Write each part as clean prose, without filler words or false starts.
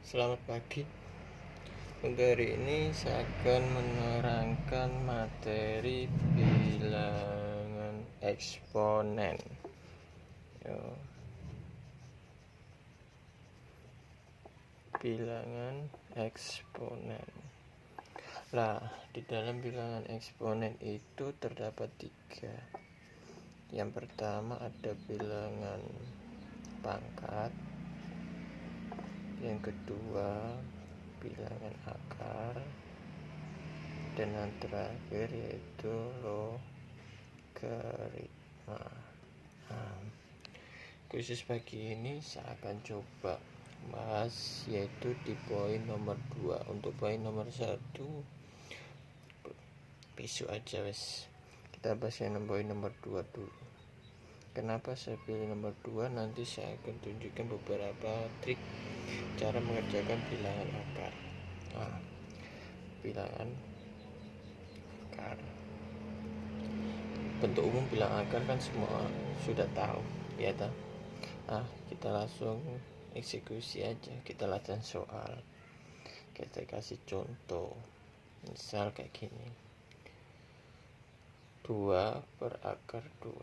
Selamat pagi. Untuk hari ini saya akan menerangkan materi bilangan eksponen. Bilangan eksponen. Nah, di dalam bilangan eksponen itu terdapat 3. Yang pertama ada bilangan pangkat. Yang kedua bilangan akar, dan yang terakhir yaitu logaritma. Khusus pagi ini saya akan coba bahas yaitu di poin nomor 2. Untuk poin nomor 1 besok aja wes. Kita bahas yang poin nomor 2 dulu. Kenapa saya pilih nomor 2? Nanti saya akan tunjukkan beberapa trik cara mengerjakan bilangan akar. Bilangan akar. Bentuk umum bilangan akar kan semua sudah tahu, ya toh? Kita langsung eksekusi aja. Kita latihan soal. Kita kasih contoh. Misal kayak gini. 2 per akar 2.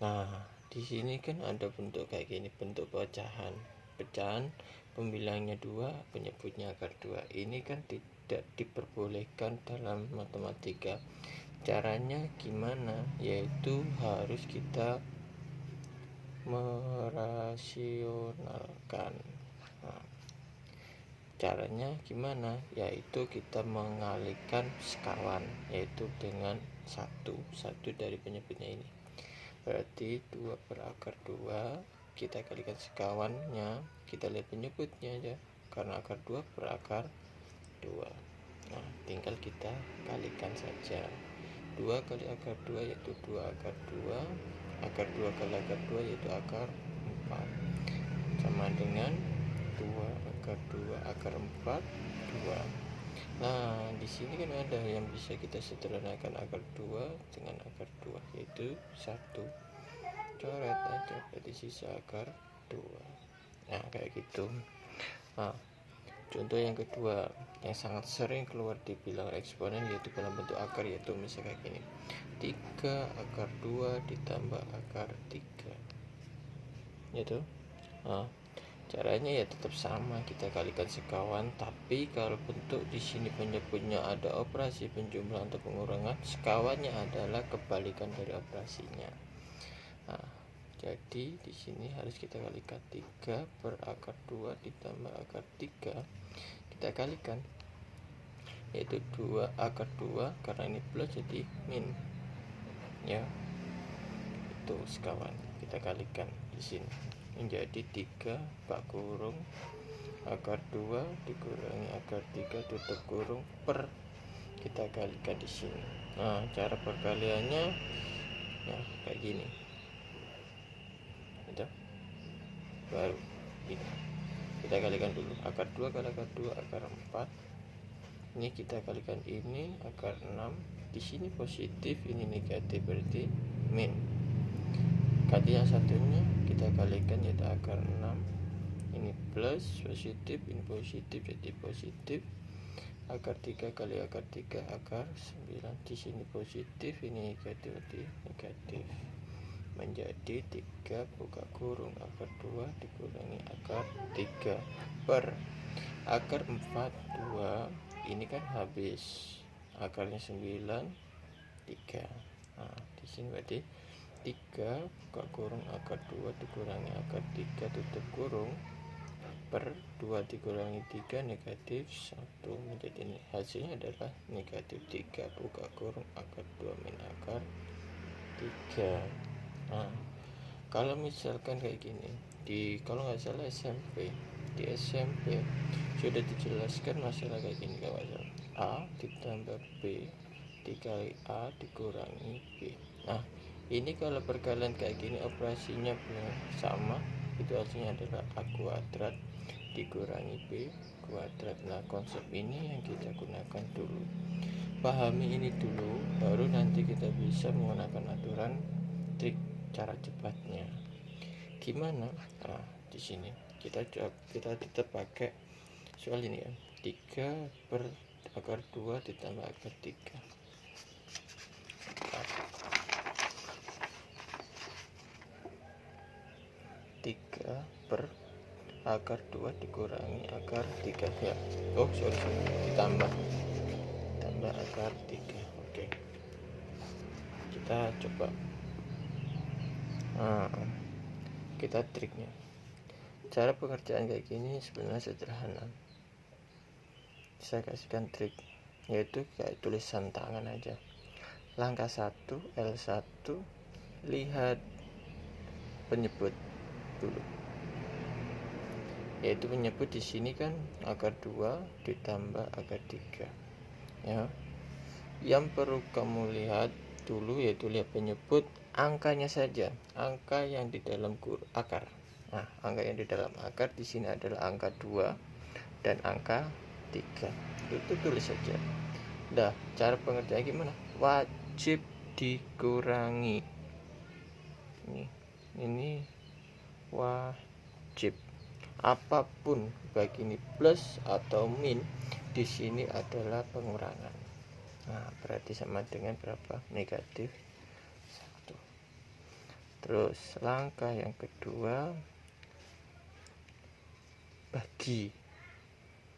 Nah, di sini kan ada bentuk kayak gini, bentuk pecahan. Pecahan pembilangnya 2, penyebutnya akar 2. Ini kan tidak diperbolehkan dalam matematika. Caranya gimana? Yaitu harus kita merasionalkan. Caranya gimana? Yaitu kita mengalihkan sekawan, yaitu dengan 1 dari penyebutnya ini. Berarti 2 per akar 2, kita kalikan sekawannya, kita lihat penyebutnya aja, karena akar 2 per akar 2. Nah, tinggal kita kalikan saja. 2 kali akar 2 yaitu 2 akar 2. Akar 2 kali akar 2 yaitu akar 4. Sama dengan 2 akar 2 akar 4, 2. Nah, di sini kan ada yang bisa kita sederhanakan akar 2 dengan akar 2, yaitu 1. Coret aja, berarti sisa akar 2. Nah, kayak gitu. Contoh yang kedua yang sangat sering keluar di bilangan eksponen yaitu dalam bentuk akar, yaitu misalnya kayak gini. 3 akar 2 ditambah akar 3. Gitu. Caranya ya tetap sama, kita kalikan sekawan, tapi kalau bentuk di sini penyebutnya ada operasi penjumlahan atau pengurangan, sekawannya adalah kebalikan dari operasinya. Jadi di sini harus kita kalikan 3 per akar 2 ditambah akar 3. Kita kalikan, yaitu 2 akar 2, karena ini plus jadi min. Ya. Itu sekawan. Kita kalikan di sini. Menjadi 3 bak kurung akar 2 dikurangi akar 3 tutup kurung per, kita kalikan di sini. Nah, cara perkaliannya ya kayak gini. Itu baru ini. Kita kalikan dulu akar 2 kali akar 2 akar 4. Ini kita kalikan ini akar 6. Di sini positif, ini negatif, berarti min. Kali yang satunya kita kalikan yaitu akar 6. Ini plus positif, ini positif, jadi positif. Akar 3 kali akar 3 akar 9. Di sini positif, ini negatif, jadi negatif. Menjadi 3 buka kurung akar 2 dikurangi akar 3 per akar 4, 2. Ini kan habis, akarnya 9, 3. Nah, di sini berarti 3 buka kurung akar 2 dikurangi akar 3 tutup kurung per 2 dikurangi 3 negatif 1. Menjadi hasilnya adalah negatif 3 buka kurung akar 2 min akar 3. Nah, kalau misalkan kayak gini, kalau nggak salah di SMP sudah dijelaskan masalah kayak gini, kawan. A ditambah B dikali A dikurangi B. Nah, ini kalau perkalian kayak gini operasinya sama, itu hasilnya adalah A kuadrat dikurangi B kuadrat. Nah, konsep ini yang kita gunakan dulu. Pahami ini dulu, baru nanti kita bisa menggunakan aturan trik cara cepatnya. Gimana? Nah, di sini kita tetap pakai soal ini ya, 3 per akar 2 ditambah akar 3. 3 per akar 2 dikurangi akar 3 ya. Oh sorry, ditambah akar 3. Oke, kita coba kita triknya. Cara pengerjaan kayak gini sebenarnya sederhana. Saya kasihkan trik, yaitu kayak tulisan tangan aja. Langkah 1, L1, lihat penyebut dulu, yaitu penyebut di sini kan akar 2 ditambah akar 3 ya. Yang perlu kamu lihat dulu yaitu lihat penyebut angkanya saja, angka yang di dalam akar. Nah, angka yang di dalam akar di sini adalah angka 2 dan angka 3. Itu tulis saja. Nah, cara pengerjaan gimana? Wajib dikurangi. Ini wajib. Apapun baik ini plus atau min, di sini adalah pengurangan. Nah, berarti sama dengan berapa? Negatif 1. Terus langkah yang kedua,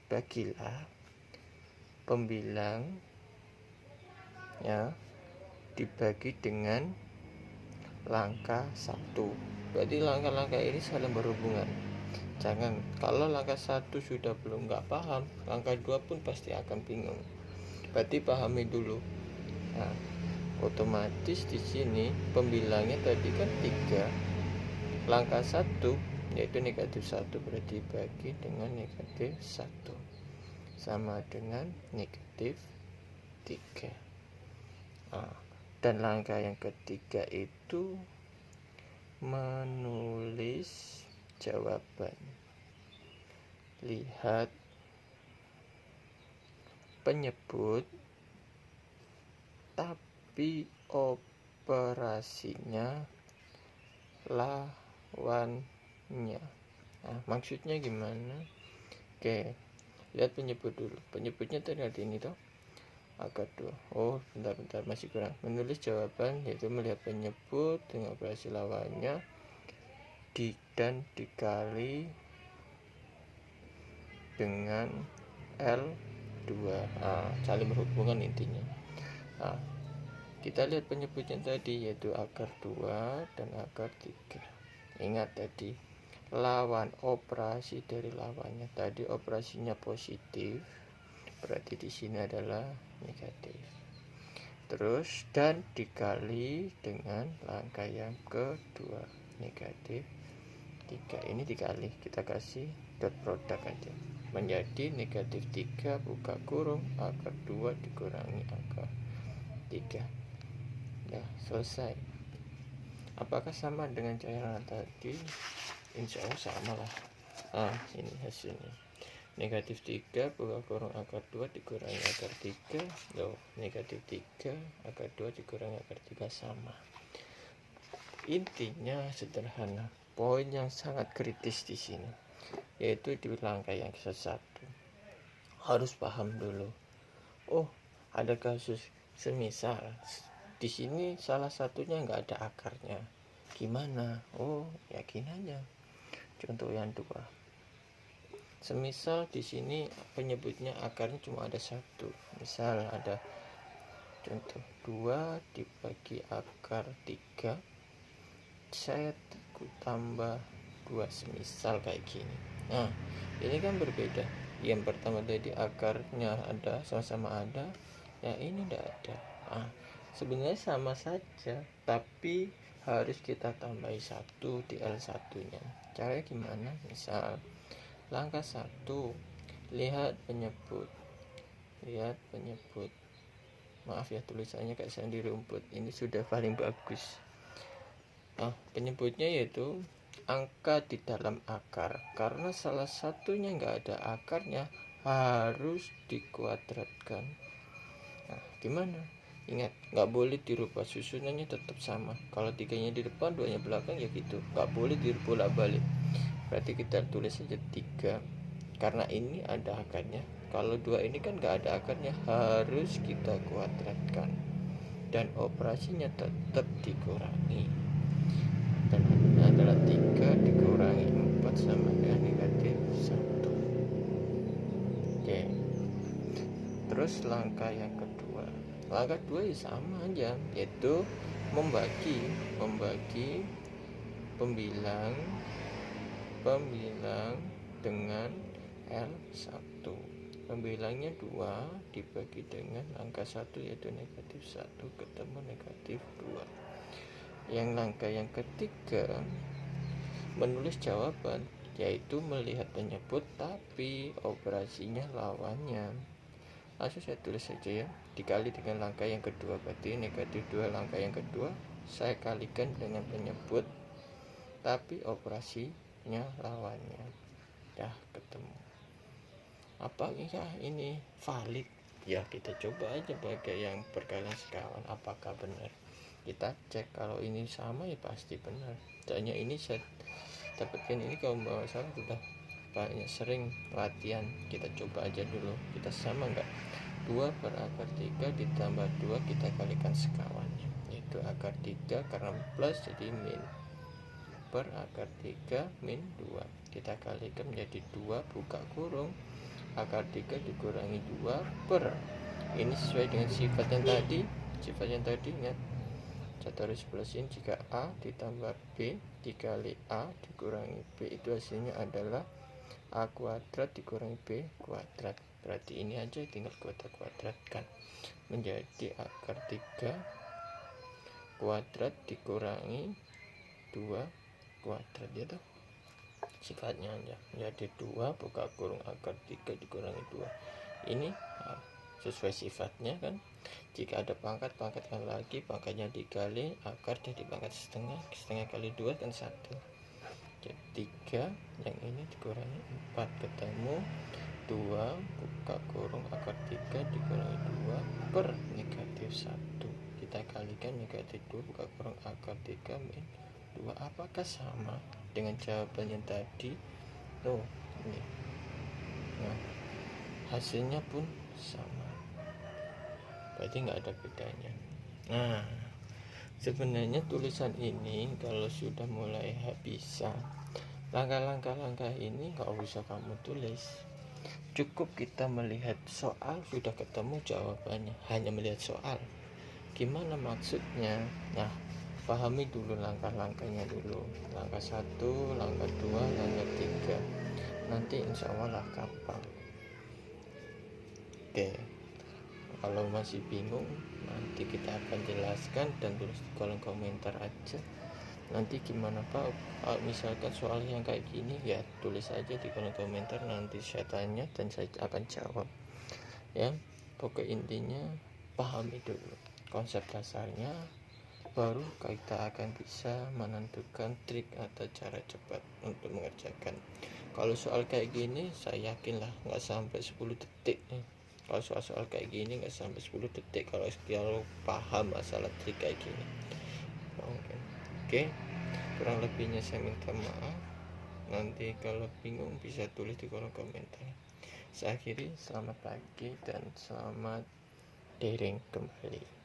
bagilah pembilang ya dibagi dengan langkah 1. Berarti langkah-langkah ini saling berhubungan. Jangan, kalau langkah 1 sudah belum nggak paham, langkah 2 pun pasti akan bingung. Berarti pahami dulu. Nah, otomatis di sini pembilangnya tadi kan 3. Langkah 1 yaitu negatif 1, berarti bagi dengan negatif 1 sama dengan negatif 3. Dan langkah yang ketiga itu menulis jawaban. Lihat penyebut tapi operasinya lawannya. Nah, maksudnya gimana? Oke, lihat penyebut dulu. Penyebutnya tadi ada ini toh, akar 2. Oh, bentar, masih kurang. Menulis jawaban yaitu melihat penyebut dengan operasi lawannya dan dikali dengan L2. Saling berhubungan intinya. Kita lihat penyebutnya tadi yaitu akar 2 dan akar 3. Ingat tadi lawan, operasi dari lawannya tadi operasinya positif, berarti di sini adalah negatif. Terus dan dikali dengan langkah yang kedua, negatif 3. Ini dikali, kita kasih dot produk aja, menjadi negatif 3 buka kurung akar 2 dikurangi akar 3. Ya, selesai. Apakah sama dengan cara tadi? Insya Allah sama lah. Ini hasilnya. Negatif 3 buka kurung akar 2 dikurangi akar 3. Negatif 3 akar 2 dikurangi akar 3 sama. Intinya sederhana. Poin yang sangat kritis di sini yaitu di langkah yang ke-1. Harus paham dulu. Oh, ada kasus semisal di sini salah satunya nggak ada akarnya. Gimana? Oh, yakin aja. Contoh yang 2. Semisal di sini penyebutnya akarnya cuma ada 1. Misal ada contoh 2 dibagi akar 3. Saya tambah 2 semisal kayak gini. Nah, ini kan berbeda. Yang pertama tadi akarnya ada, sama-sama ada. Ya ini enggak ada. Sebenarnya sama saja, tapi harus kita tambahi 1 di L1 nya. Caranya gimana? Misal langkah 1, lihat penyebut. Maaf ya tulisannya kayak saya di rumput. Ini sudah paling bagus. Penyebutnya yaitu angka di dalam akar. Karena salah satunya nggak ada akarnya, harus dikuadratkan. Nah, gimana? Ingat, nggak boleh dirubah, susunannya tetap sama. Kalau 3-nya di depan, 2-nya belakang ya gitu. Nggak boleh dibolak balik. Berarti kita tulis saja 3 karena ini ada akarnya. Kalau 2 ini kan nggak ada akarnya, harus kita kuadratkan dan operasinya tetap dikurangi, dan hasilnya adalah 3 dikurangi 4 sama dengan negatif 1. Oke, terus langkah yang kedua, langkah 2 ya sama aja, yaitu membagi pembilang dengan L1. Pembilangnya 2 dibagi dengan angka 1 yaitu negatif 1, ketemu negatif 2. Yang langkah yang ketiga, menulis jawaban, yaitu melihat penyebut tapi operasinya lawannya. Langsung saya tulis saja ya, dikali dengan langkah yang kedua, berarti negatif 2 langkah yang kedua saya kalikan dengan penyebut tapi operasinya lawannya. Dah ketemu. Apakah ini valid? Ya kita coba aja pakai yang perkalian sekawan, apakah benar. Kita cek, kalau ini sama ya pasti benar. Soalnya ini saya dapatkan ini kalau nggak salah sudah banyak sering latihan. Kita coba aja dulu, kita sama nggak. 2 per akar 3 ditambah 2 kita kalikan sekawannya, yaitu akar 3 karena plus jadi min, per akar 3 min 2 kita kalikan menjadi 2 buka kurung akar 3 dikurangi 2 per, ini sesuai dengan sifat yang tadi ingat, satoris plusin jika A ditambah B dikali A dikurangi B itu hasilnya adalah A kuadrat dikurangi B kuadrat. Berarti ini aja tinggal kita kuadratkan menjadi akar 3 kuadrat dikurangi 2 kuadrat, ya toh sifatnya aja menjadi 2 buka kurung akar 3 dikurangi 2. Ini sesuai sifatnya kan, jika ada pangkat pangkatkan lagi, pangkatnya dikali akar jadi pangkat setengah, setengah kali 2 kan 1, jadi 3, yang ini dikurangi 4 ketemu 2 buka kurung akar 3 dikurangi 2 per negatif 1, kita kalikan negatif 2 buka kurung akar 3 min 2. Apakah sama dengan jawaban yang tadi? Oh ini, nah hasilnya pun sama, berarti nggak ada bedanya. Nah sebenarnya tulisan ini kalau sudah mulai bisa, langkah-langkah ini nggak usah kamu tulis, cukup kita melihat soal sudah ketemu jawabannya, hanya melihat soal gimana maksudnya. Nah pahami dulu langkah-langkahnya dulu, langkah 1, langkah 2, langkah 3, nanti insya Allah lah gampang. Oke, kalau masih bingung nanti kita akan jelaskan dan tulis di kolom komentar aja. Nanti gimana Pak, misalkan soal yang kayak gini ya tulis aja di kolom komentar, nanti saya tanya dan saya akan jawab ya. Pokok intinya pahami dulu konsep dasarnya, baru kita akan bisa menentukan trik atau cara cepat untuk mengerjakan. Kalau soal kayak gini saya yakin lah nggak sampai 10 detik nih. Kalau soal-soal kayak gini nggak sampai 10 detik kalau paham masalah trik kayak gini. Oke, kurang lebihnya saya minta maaf. Nanti kalau bingung bisa tulis di kolom komentar. Saya akhiri, selamat pagi dan selamat daring kembali.